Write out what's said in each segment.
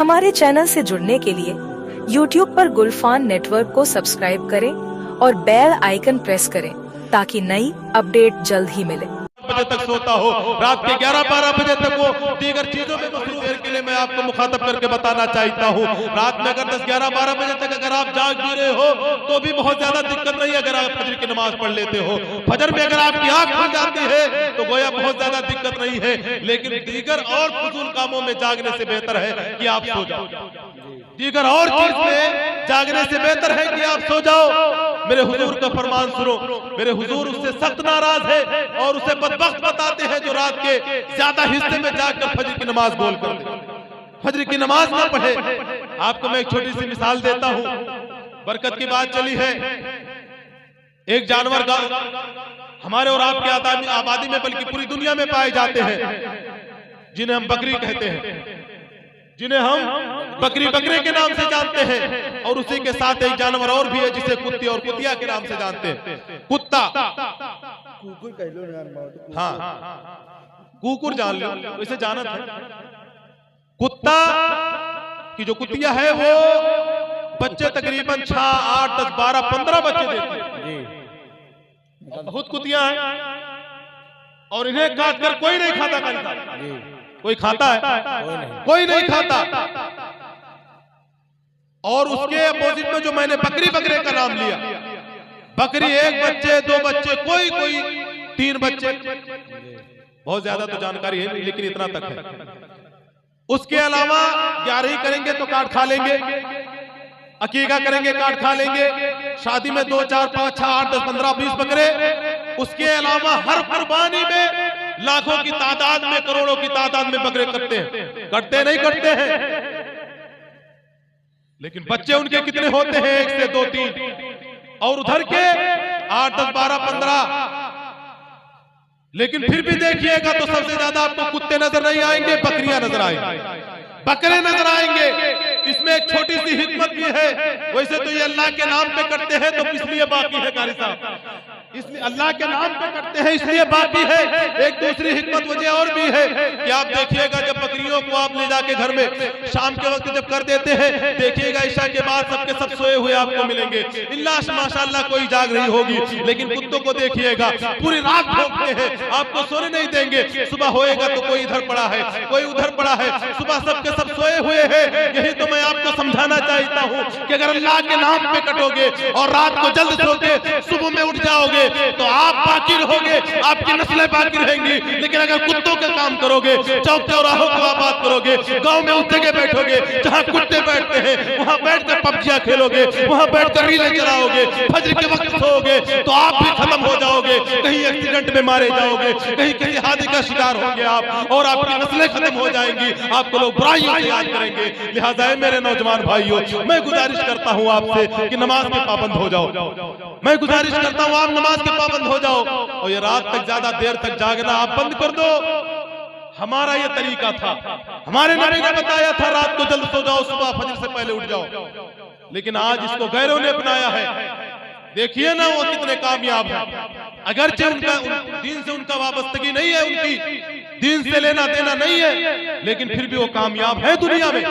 हमारे चैनल से जुड़ने के लिए YouTube पर गुलफान नेटवर्क को सब्सक्राइब करें और बेल आइकन प्रेस करें ताकि नई अपडेट जल्द ही मिले। बजे तक सोता हो, रात के 11-12 बजे तक वो दीगर चीजों में मसरूफ है। के लिए मैं आपको मुखातब करके बताना चाहता हूँ, रात में अगर 10-11-12 बजे तक अगर आप जाग भी रहे हो तो भी बहुत ज्यादा दिक्कत नहीं। अगर आप फजर की नमाज पढ़ लेते हो, फजर में अगर आपकी आंख खुल जाती है तो गोया बहुत ज्यादा दिक्कत नहीं है। लेकिन दीगर और फजूल कामों में जागने से बेहतर है कि आप सो जाओ। दीगर और चीज में जागने से बेहतर है कि आप सो जाओ। मेरे हुजूर का फरमान सुनो, मेरे हुजूर उससे सख्त नाराज है और उसे बदबख्त बताते हैं जो रात के ज्यादा हिस्से में जाकर फजर की नमाज बोल कर दे, फजर की नमाज ना पढ़े। आपको मैं एक छोटी सी मिसाल देता हूँ, बरकत की बात चली है। एक जानवर हमारे और आपके आबादी में बल्कि पूरी दुनिया में पाए जाते हैं, जिन्हें हम बकरी कहते हैं, जिन्हें हम बकरी बकरे के नाम से जानते हैं। और उसी के साथ एक जानवर और भी है जिसे कुत्ती और कुतिया के नाम से जानते हैं। कुत्ता, हाँ कुकुर जान लो, वैसे जाना था। कुत्ता की जो कुतिया है वो बच्चे तकरीबन 6, 8, 10, 12, 15 बच्चे देते हैं। बहुत कुतिया हैं और इन्हें काट कर कोई नहीं खाता। कोई खाता है? कोई नहीं खाता। और उसके अपोजिट में जो मैंने बकरी बकरे का नाम लिया, बकरी 1 बच्चे 2 बच्चे, कोई 3 बच्चे, बहुत ज्यादा तो जानकारी है नहीं लेकिन इतना तक है। उसके अलावा 11 करेंगे तो काट खा लेंगे, अकीका करेंगे काट खा लेंगे, शादी में 2, 4, 5, 6, 8, 10, 15, 20 बकरे। उसके अलावा हर कुर्बानी में लाखों की तादाद में, करोड़ों की तादाद में बकरे कटते हैं। कटते नहीं कटते हैं, लेकिन बच्चे उनके कितने होते हैं? 1 से 2, 3 और उधर के 8, 10, 12, 15। लेकिन फिर भी देखिएगा तो सबसे ज्यादा आपको कुत्ते नजर नहीं आएंगे, बकरियां नजर आएंगे, बकरे नजर आएंगे। इसमें एक छोटी सी हिकमत भी है। वैसे तो ये अल्लाह के नाम पे करते हैं तो इसलिए बाकी है कारी साहब, इसलिए अल्लाह के नाम पे करते हैं इसलिए बाकी है। एक दूसरी हिकमत वजह और भी है कि आप देखिएगा जब बकरियों को आप ले जाके घर में शाम के वक्त जब कर देते हैं, देखिएगा ईशा के बाद सबके सब सोए हुए आपको मिलेंगे, इल्ला माशाअल्लाह कोई जाग रही होगी। लेकिन कुत्तों को देखिएगा पूरी रात भौंकते हैं, आपको सोने नहीं देंगे। सुबह होएगा तो कोई इधर पड़ा है, कोई उधर पड़ा है, सुबह सबके सब सोए हुए हैं। यही तो मैं आपको समझाना चाहता हूँ कि अगर अल्लाह के नाम पे कटोगे और रात को जल्द सो के सुबह में उठ जाओगे तो आप बाकी रहोगे, आपकी नस्लें बाकी रहेंगी। लेकिन अगर कुत्तों का काम करोगे, चौक चौराहों को आबाद करोगे, गांव में उस जगह बैठोगे जहां कुत्ते बैठते हैं, वहां बैठकर पबजियां खेलोगे, वहां बैठकर रीलें चलाओगे, फजर के वक्त सोओगे तो आप भी खत्म हो जाओगे। कहीं एक्सीडेंट में मारे जाओगे, कहीं किसी हादसे का शिकार होंगे आप और आपकी नस्लें खत्म हो जाएंगी, आपको लोग बुराइयों से याद करेंगे। लिहाजा मेरे नौजवान भाइयों, मैं गुजारिश करता हूं आपसे कि नमाज के पाबंद हो जाओ। मैं गुजारिश करता हूं आप नमाज के पाबंद हो जाओ और ये रात तक ज्यादा देर तक जागना आप बंद कर दो। हमारा ये तरीका था, हमारे नबी ने बताया था रात को जल्द सो जाओ, सुबह फजर से पहले उठ जाओ। लेकिन आज इसको गैरों ने अपनाया है। देखिए ना वो कितने कामयाब है। अगरचे उनका दीन से उनका वाबस्तगी नहीं है, उनकी दीन से लेना देना नहीं है, लेकिन फिर भी वो कामयाब है दुनिया में।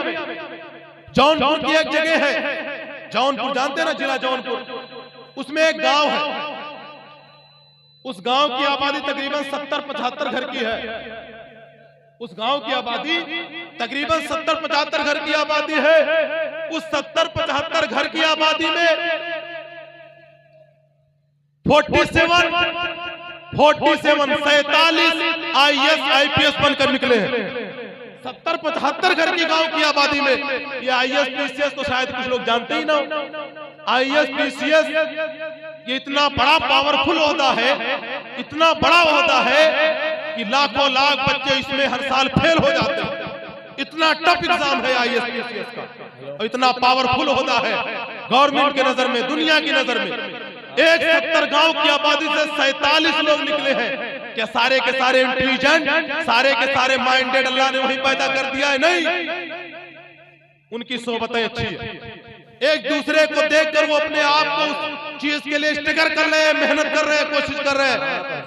जौनपुर की एक जगह है, जौनपुर जानते ना, जिला जौनपुर, उसमें एक गांव है। उस गांव की आबादी तकरीबन 70-75 घर की है। उस गांव की आबादी तकरीबन 70-75 घर की आबादी है। उस 70-75 घर की आबादी में 47 IAS IPS बनकर निकले हैं। 70-75 घर की गांव की आबादी में ये IAS PCS तो शायद कुछ लोग जानते ही ना हो। IAS PCS ये इतना बड़ा पावरफुल होता है, इतना बड़ा होता है कि लाखों लाख बच्चे इसमें हर साल फेल हो जाते हैं। इतना टफ एग्जाम है IAS PCS का और इतना पावरफुल होता है गवर्नमेंट के नजर में, दुनिया की नजर में। 70 गांव की आबादी से 47 लोग निकले हैं। क्या सारे के सारे इंटेलिजेंट, सारे के सारे माइंडेड अल्लाह ने वही पैदा कर दिया है? नहीं, उनकी सोबतें अच्छी है। एक दूसरे को देखकर वो अपने आप को चीज के लिए स्ट्रगल कर रहे हैं, मेहनत कर रहे हैं, कोशिश कर रहे हैं,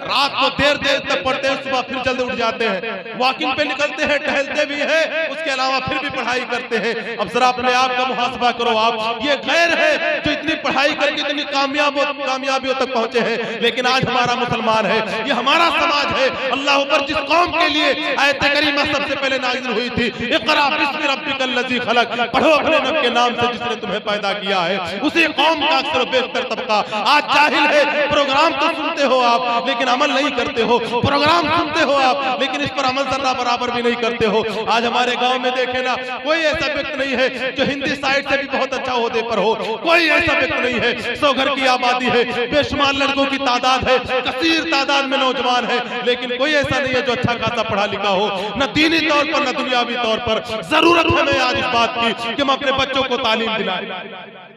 रात को देर देर तक पढ़ते हैं, सुबह फिर जल्दी उठ जाते हैं, वॉकिंग पे निकलते हैं, टहलते भी हैं, उसके अलावा फिर भी पढ़ाई करते हैं। अब जरा अपने आप का मुहासबा करो आप, ये गैर है जो इतनी पढ़ाई करके इतनी कामयाबियों तक पहुंचे हैं, लेकिन आज हमारा मुसलमान है, ये हमारा समाज है। अल्लाह ऊपर जिस कौम के लिए आयत करीमा सबसे पहले नाज़िल हुई थी, इक़रा बिस्मि रब्बिकल लज़ी खलक, पढ़ो अपने रब के नाम से जिसने तुम्हें पैदा किया है, उसी कौम का अक्सर बेहतर तबका आज जाहिल है। प्रोग्राम तो सुनते हो आप लेकिन अमल नहीं करते हो, प्रोग्राम सुनते हो आप लेकिन इस पर अमल जरा बराबर भी नहीं करते हो। आज हमारे गांव में देखे ना, कोई ऐसा व्यक्ति नहीं है जो हिंदी साइड से भी बहुत अच्छा ओहदे पर हो, कोई ऐसा व्यक्ति नहीं है। 100 घर की आबादी है, बेशुमार लड़कों की तादाद है, कसीर तादाद में नौजवान है, लेकिन कोई ऐसा नहीं है जो अच्छा खासा पढ़ा लिखा हो, न दीनी तौर पर न दुनियावी तौर पर। जरूरत है हमें आज इस बात की कि हम अपने बच्चों को तालीम दिलाएं,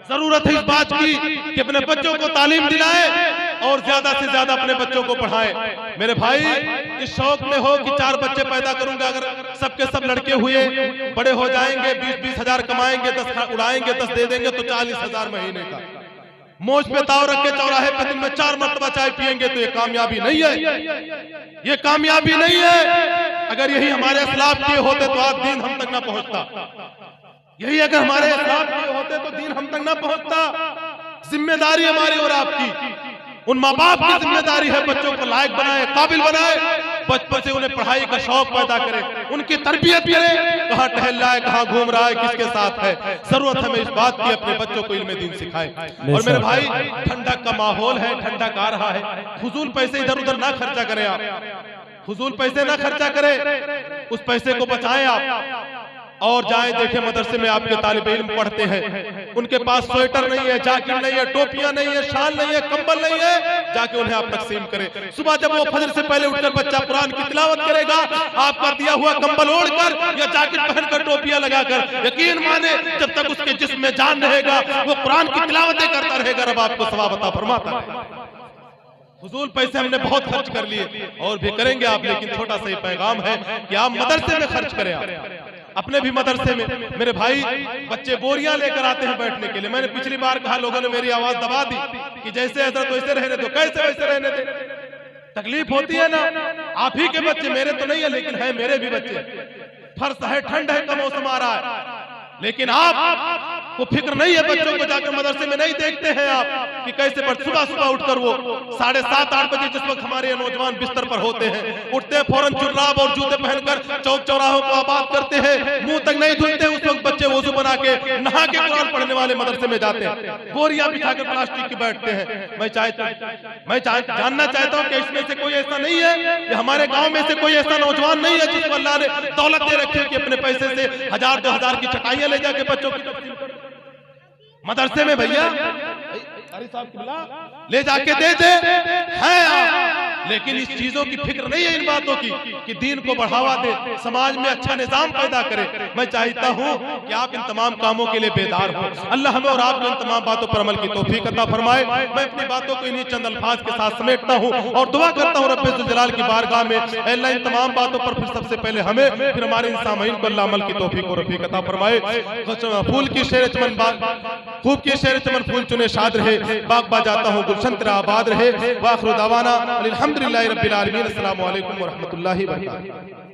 जरूरत है इस बात की कि अपने बच्चों को तालीम दिलाएं और ज्यादा से ज्यादा अपने बच्चों को पढ़ाएं। मेरे भाई इस शौक में हो कि 4 बच्चे पैदा करूंगा, अगर सबके सब लड़के हुए, बड़े हो जाएंगे, 20-20 हजार कमाएंगे, 10 उड़ाएंगे, 10 दे देंगे तो 40,000 महीने का मोज पे ताव रख के चौराहे पे दिन में 4 मरतबा चाय पिएंगे तो ये कामयाबी नहीं है, ये कामयाबी नहीं है। अगर यही हमारे असलाफ किए होते तो आज दीन हम तक ना पहुंचता, यही अगर हमारे असलाफ किए होते तो दीन हम तक ना पहुंचता। जिम्मेदारी हमारी और आपकी, उन माँ बाप की जिम्मेदारी है बच्चों को लायक बनाए, काबिल बनाए, बचपन से उन्हें पढ़ाई का शौक पैदा करे, उनकी तरबियत करे, कहाँ टहल रहा है, कहाँ घूम रहा है, किसके साथ है। जरूरत हमें इस बात की अपने बच्चों को इल्म दीन सिखाए। और मेरे भाई ठंडक का माहौल है, ठंडक आ रहा है, फजूल पैसे इधर उधर ना खर्चा करें आप, फजूल पैसे ना खर्चा करें, उस पैसे को बचाएं आप और जाएं देखें मदरसे में आपके तालिब इल्म पढ़ते हैं, उनके पास स्वेटर नहीं है, जैकेट नहीं है, टोपियां नहीं है, शाल नहीं है, कंबल नहीं है, जाके उन्हें आप तकसीम करें। सुबह जब वो फजर से पहले उठकर बच्चा कुरान की तिलावत करेगा, आपका दिया हुआ कंबल ओढ़कर या जैकेट पहनकर, टोपियां लगाकर, यकीन माने जब तक उसके जिस्म में जान रहेगा वो कुरान की तिलावतें करता रहेगा, रब आपको सवाब अता फरमाता है। फजूल पैसे हमने बहुत खर्च कर लिए और भी करेंगे आप, लेकिन छोटा सा पैगाम है कि आप मदरसे में खर्च करें, आप अपने भी मदरसे में। मेरे भाई बच्चे बोरियां लेकर आते हैं बैठने के लिए, मैंने पिछली बार कहा, लोगों ने मेरी आवाज दबा दी कि जैसे हजरत वैसे रहने दो, कैसे वैसे रहने दे, तकलीफ होती है ना। आप ही के बच्चे, मेरे तो नहीं है लेकिन है मेरे भी बच्चे, फर्श है, ठंड है का मौसम आ रहा है, लेकिन आप को फिक्र नहीं है, बच्चों को जाकर मदरसे में नहीं देखते हैं आप कि कैसे पर सुबह सुबह उठकर वो 7:30-8 बजे जिस वक्त हमारे नौजवान बिस्तर पर होते हैं, उठते हैं फौरन जुर्राब और जूते पहनकर चौक चौराहों को आबाद करते हैं, मुंह तक नहीं धुलते, उस वक्त बच्चे वजू बना के नहा के कुरान पढ़ने वाले मदरसे में जाते हैं, बोरियां बिछाकर प्लास्टिक की बैठते हैं। मैं जानना चाहता हूँ कि इसमें से कोई ऐसा नहीं है कि हमारे गाँव में से कोई ऐसा नौजवान नहीं है जिसको अल्लाह ने दौलत दे रखी है कि अपने पैसे से 1000-2000 की चटाइयां ले जाके बच्चों की मदरसे में भैया ले जाके दे दे हैं, लेकिन इस चीजों की फिक्र नहीं है, इन बातों की कि दीन को बढ़ावा दे, समाज में अच्छा निजाम पैदा करे। मैं चाहता हूं कि आप इन तमाम कामों के लिए बेदार हो। अल्लाह हमें और आपको इन तमाम बातों पर अमल की तौफीक अता फरमाए। मैं अपनी बातों को इन्हीं चंद अल्फाज के साथ समेटता हूं और दुआ करता हूं रब्बे जुल जलाल की बारगाह में, अल्लाह इन तमाम बातों पर फिर सबसे पहले हमें, फिर हमारे इन सामईन को अल्लाह अमल की तौफीक और रफीक अता फरमाए। फूल की शेर चमन खूब की शेर चमन फूल चुने शाद रहे, बाग जाता हूँ गुलशन तेरा आबाद रहे। वाखिर दावाना अल्हम्दुलिल्लाहि रब्बिल आलमीन। अस्सलामु अलैकुम व रहमतुल्लाहि व बरकातुहू।